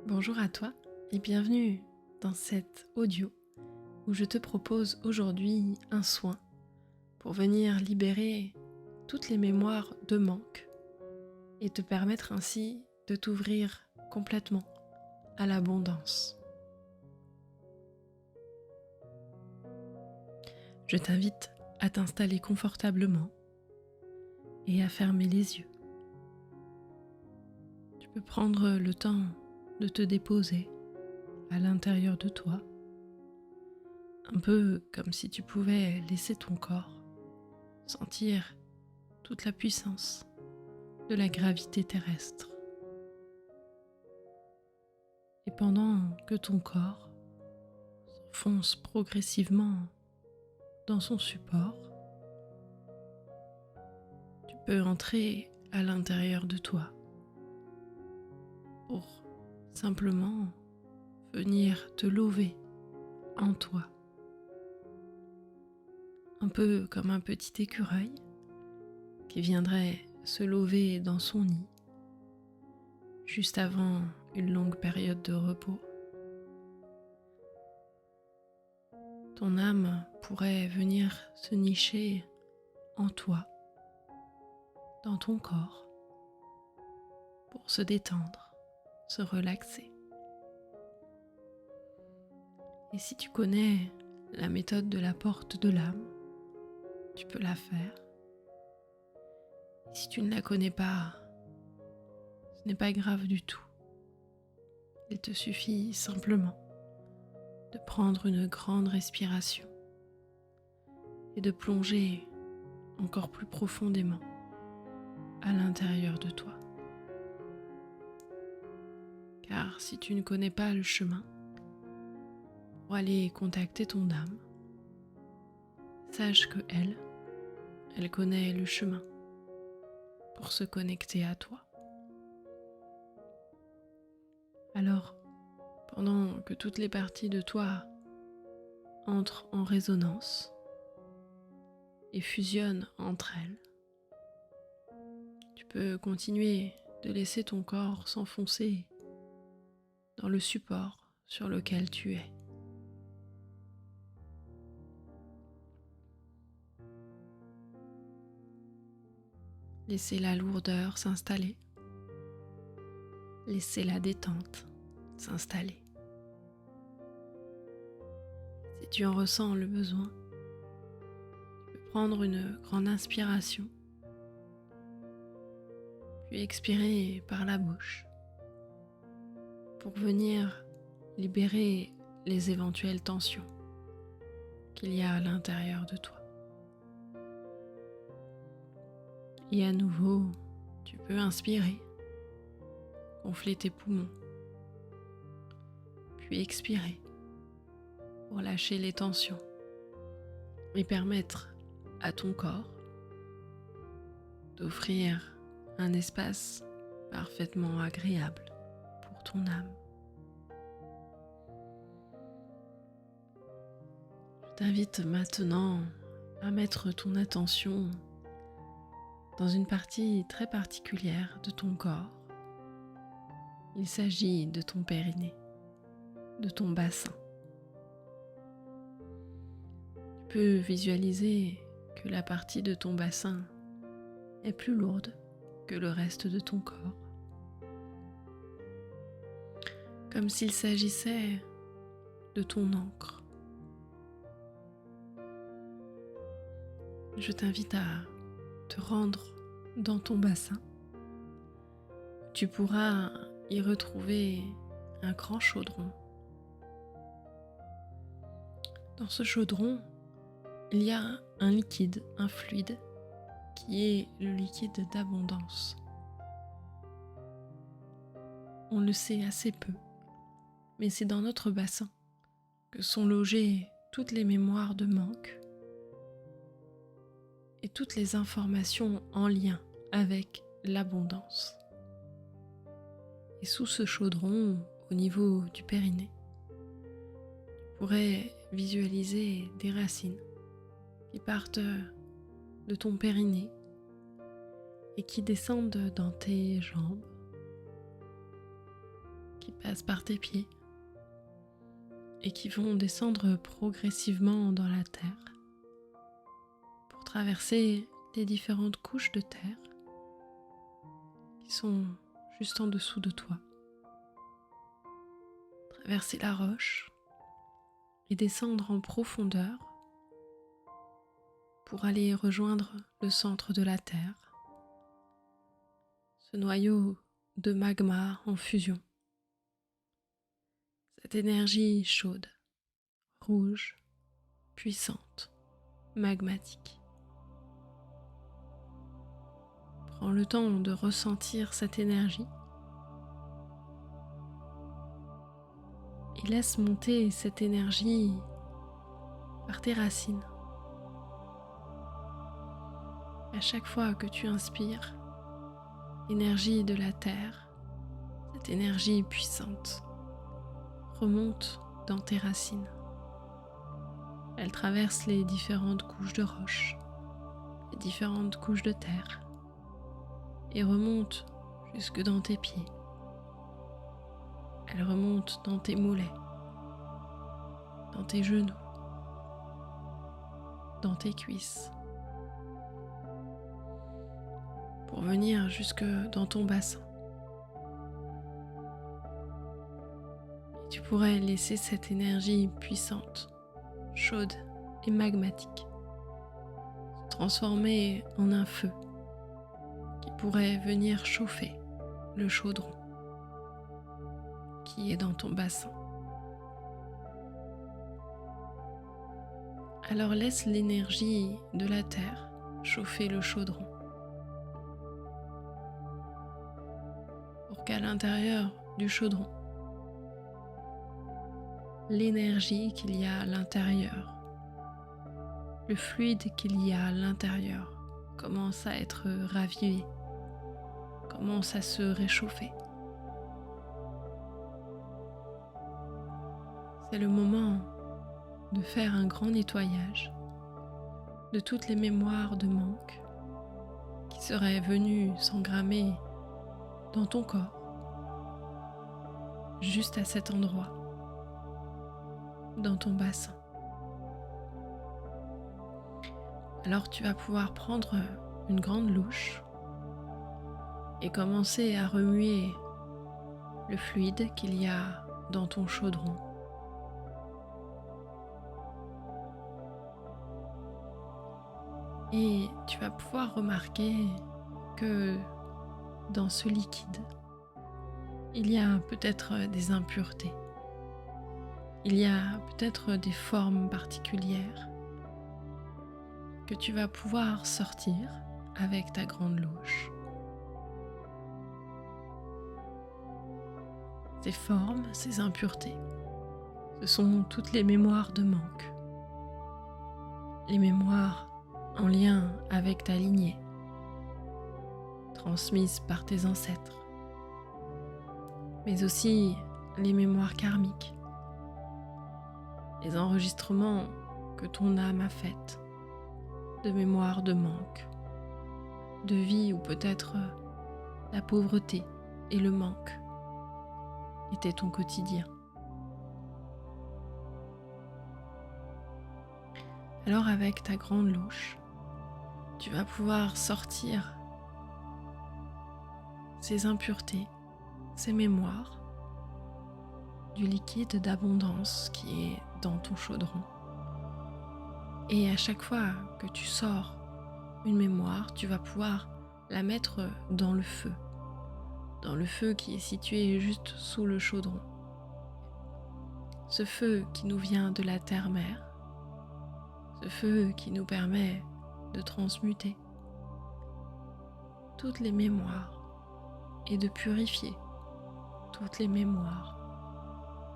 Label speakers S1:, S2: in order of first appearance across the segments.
S1: Bonjour à toi et bienvenue dans cet audio où je te propose aujourd'hui un soin pour venir libérer toutes les mémoires de manque et te permettre ainsi de t'ouvrir complètement à l'abondance. Je t'invite à t'installer confortablement et à fermer les yeux. Tu peux prendre le temps de te déposer à l'intérieur de toi, un peu comme si tu pouvais laisser ton corps sentir toute la puissance de la gravité terrestre. Et pendant que ton corps s'enfonce progressivement dans son support, tu peux entrer à l'intérieur de toi pour simplement venir te lever en toi, un peu comme un petit écureuil qui viendrait se lever dans son nid juste avant une longue période de repos. Ton âme pourrait venir se nicher en toi, dans ton corps, pour se détendre, se relaxer. Et si tu connais la méthode de la porte de l'âme, tu peux la faire. Et si tu ne la connais pas, ce n'est pas grave du tout. Il te suffit simplement de prendre une grande respiration et de plonger encore plus profondément à l'intérieur de toi. Car si tu ne connais pas le chemin pour aller contacter ton âme, sache que elle connaît le chemin pour se connecter à toi. Alors, pendant que toutes les parties de toi entrent en résonance et fusionnent entre elles, tu peux continuer de laisser ton corps s'enfoncer dans le support sur lequel tu es. Laissez la lourdeur s'installer. Laissez la détente s'installer. Si tu en ressens le besoin, tu peux prendre une grande inspiration, puis expirer par la bouche pour venir libérer les éventuelles tensions qu'il y a à l'intérieur de toi. Et à nouveau, tu peux inspirer, gonfler tes poumons, puis expirer pour lâcher les tensions et permettre à ton corps d'offrir un espace parfaitement agréable pour ton âme. Je t'invite maintenant à mettre ton attention dans une partie très particulière de ton corps. Il s'agit de ton périnée, de ton bassin. Tu peux visualiser que la partie de ton bassin est plus lourde que le reste de ton corps. Comme s'il s'agissait de ton encre. Je t'invite à te rendre dans ton bassin. Tu pourras y retrouver un grand chaudron. Dans ce chaudron, il y a un liquide, un fluide, qui est le liquide d'abondance. On le sait assez peu, mais c'est dans notre bassin que sont logées toutes les mémoires de manque et toutes les informations en lien avec l'abondance. Et sous ce chaudron, au niveau du périnée, tu pourrais visualiser des racines qui partent de ton périnée et qui descendent dans tes jambes, qui passent par tes pieds et qui vont descendre progressivement dans la terre pour traverser les différentes couches de terre qui sont juste en dessous de toi. Traverser la roche et descendre en profondeur pour aller rejoindre le centre de la Terre, ce noyau de magma en fusion, cette énergie chaude, rouge, puissante, magmatique. Prends le temps de ressentir cette énergie et laisse monter cette énergie par tes racines. À chaque fois que tu inspires, l'énergie de la terre, cette énergie puissante, remonte dans tes racines. Elle traverse les différentes couches de roche, les différentes couches de terre, et remonte jusque dans tes pieds. Elle remonte dans tes mollets, dans tes genoux, dans tes cuisses, pour venir jusque dans ton bassin. Et tu pourrais laisser cette énergie puissante, chaude et magmatique se transformer en un feu qui pourrait venir chauffer le chaudron qui est dans ton bassin. Alors laisse l'énergie de la terre chauffer le chaudron pour qu'à l'intérieur du chaudron, l'énergie qu'il y a à l'intérieur, le fluide qu'il y a à l'intérieur commence à être ravivé, commence à se réchauffer. C'est le moment de faire un grand nettoyage de toutes les mémoires de manque qui seraient venues s'engrammer dans ton corps, juste à cet endroit, dans ton bassin. Alors tu vas pouvoir prendre une grande louche et commencer à remuer le fluide qu'il y a dans ton chaudron. Et tu vas pouvoir remarquer que dans ce liquide, il y a peut-être des impuretés. Il y a peut-être des formes particulières que tu vas pouvoir sortir avec ta grande louche. Ces formes, ces impuretés, ce sont toutes les mémoires de manque. Les mémoires en lien avec ta lignée, transmises par tes ancêtres, mais aussi les mémoires karmiques, les enregistrements que ton âme a faits, de mémoires de manque, de vie où peut-être la pauvreté et le manque étaient ton quotidien. Alors avec ta grande louche, tu vas pouvoir sortir ces impuretés, ces mémoires du liquide d'abondance qui est dans ton chaudron. Et à chaque fois que tu sors une mémoire, tu vas pouvoir la mettre dans le feu qui est situé juste sous le chaudron. Ce feu qui nous vient de la terre-mère, ce feu qui nous permet de transmuter toutes les mémoires et de purifier toutes les mémoires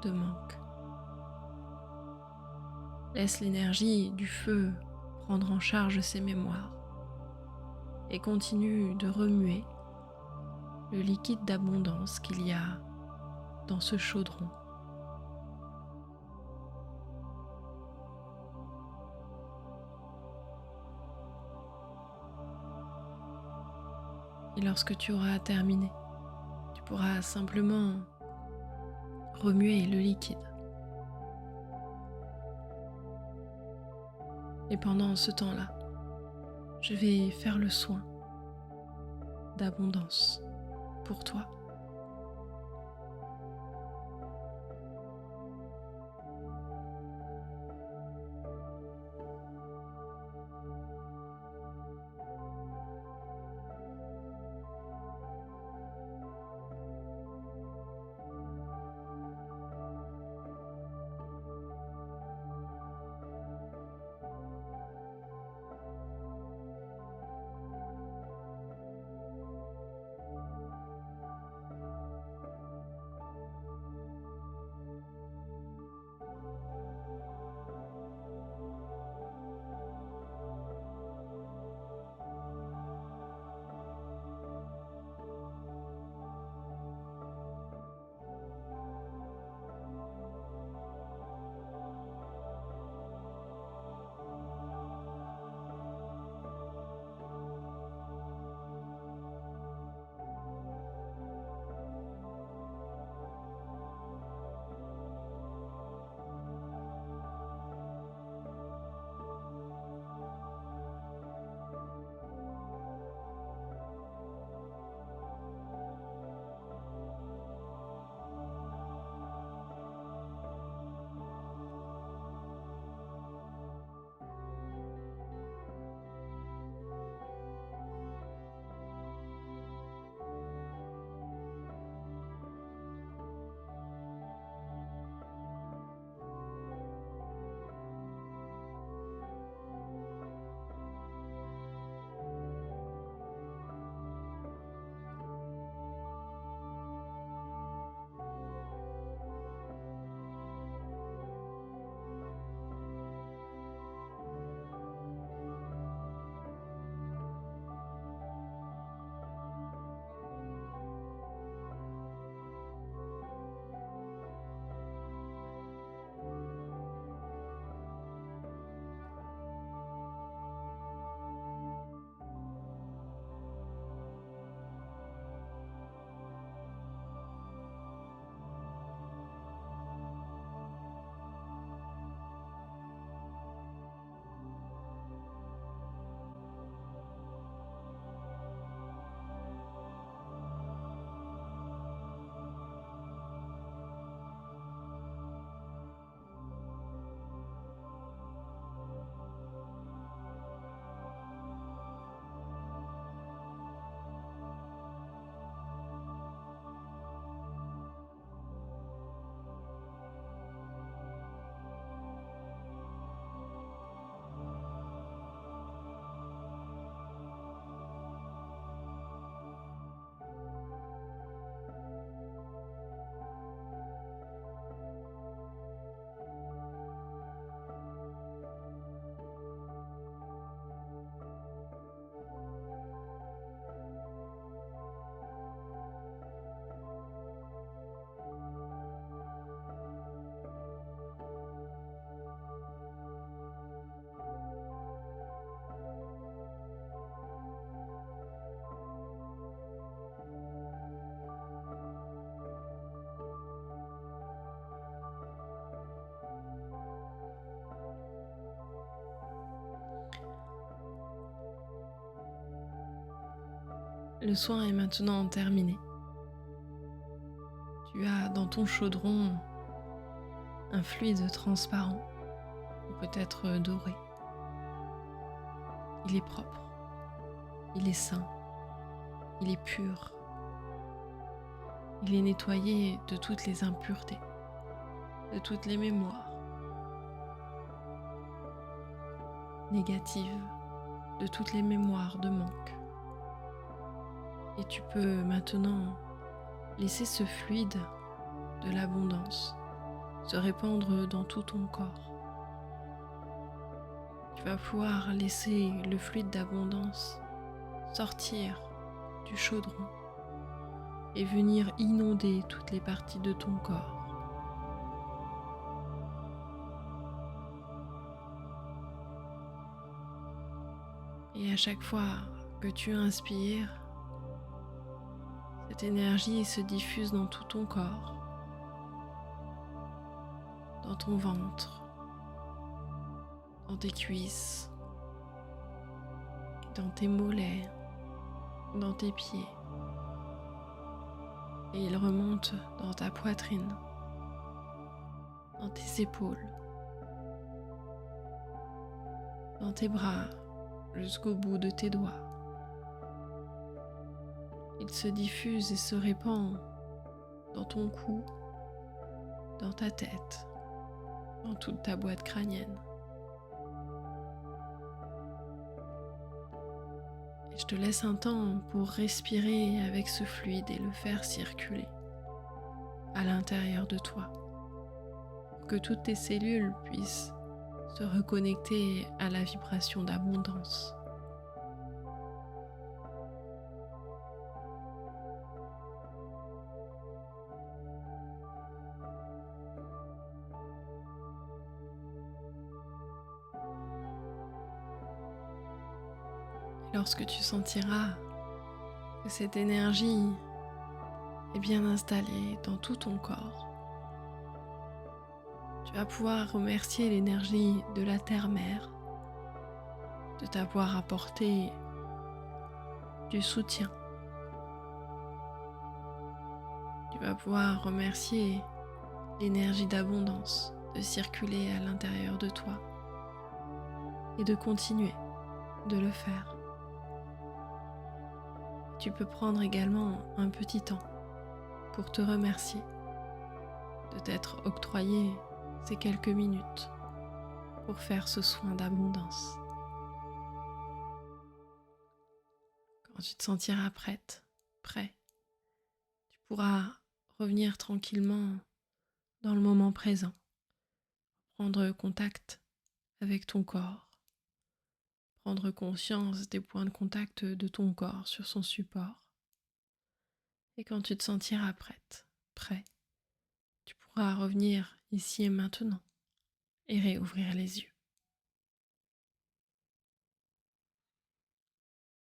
S1: de manque. Laisse l'énergie du feu prendre en charge ces mémoires et continue de remuer le liquide d'abondance qu'il y a dans ce chaudron. Et lorsque tu auras terminé, tu pourras simplement remuer le liquide. Et pendant ce temps-là, je vais faire le soin d'abondance pour toi. Le soin est maintenant terminé. Tu as dans ton chaudron un fluide transparent, ou peut-être doré. Il est propre, il est sain, il est pur. Il est nettoyé de toutes les impuretés, de toutes les mémoires négatives, de toutes les mémoires de manque. Et tu peux maintenant laisser ce fluide de l'abondance se répandre dans tout ton corps. Tu vas pouvoir laisser le fluide d'abondance sortir du chaudron et venir inonder toutes les parties de ton corps. Et à chaque fois que tu inspires, cette énergie se diffuse dans tout ton corps dans ton ventre, dans tes cuisses, dans tes mollets, dans tes pieds. Et il remonte dans ta poitrine, dans tes épaules, dans tes bras, jusqu'au bout de tes doigts. Il se diffuse et se répand dans ton cou, dans ta tête, dans toute ta boîte crânienne. Et je te laisse un temps pour respirer avec ce fluide et le faire circuler à l'intérieur de toi, pour que toutes tes cellules puissent se reconnecter à la vibration d'abondance. Et lorsque tu sentiras que cette énergie est bien installée dans tout ton corps, tu vas pouvoir remercier l'énergie de la Terre-Mère de t'avoir apporté du soutien. Tu vas pouvoir remercier l'énergie d'abondance de circuler à l'intérieur de toi et de continuer de le faire. Tu peux prendre également un petit temps pour te remercier de t'être octroyé ces quelques minutes pour faire ce soin d'abondance. Quand tu te sentiras prête, prêt, tu pourras revenir tranquillement dans le moment présent, prendre contact avec ton corps, prendre conscience des points de contact de ton corps sur son support. Et quand tu te sentiras prête, prêt, tu pourras revenir ici et maintenant et réouvrir les yeux.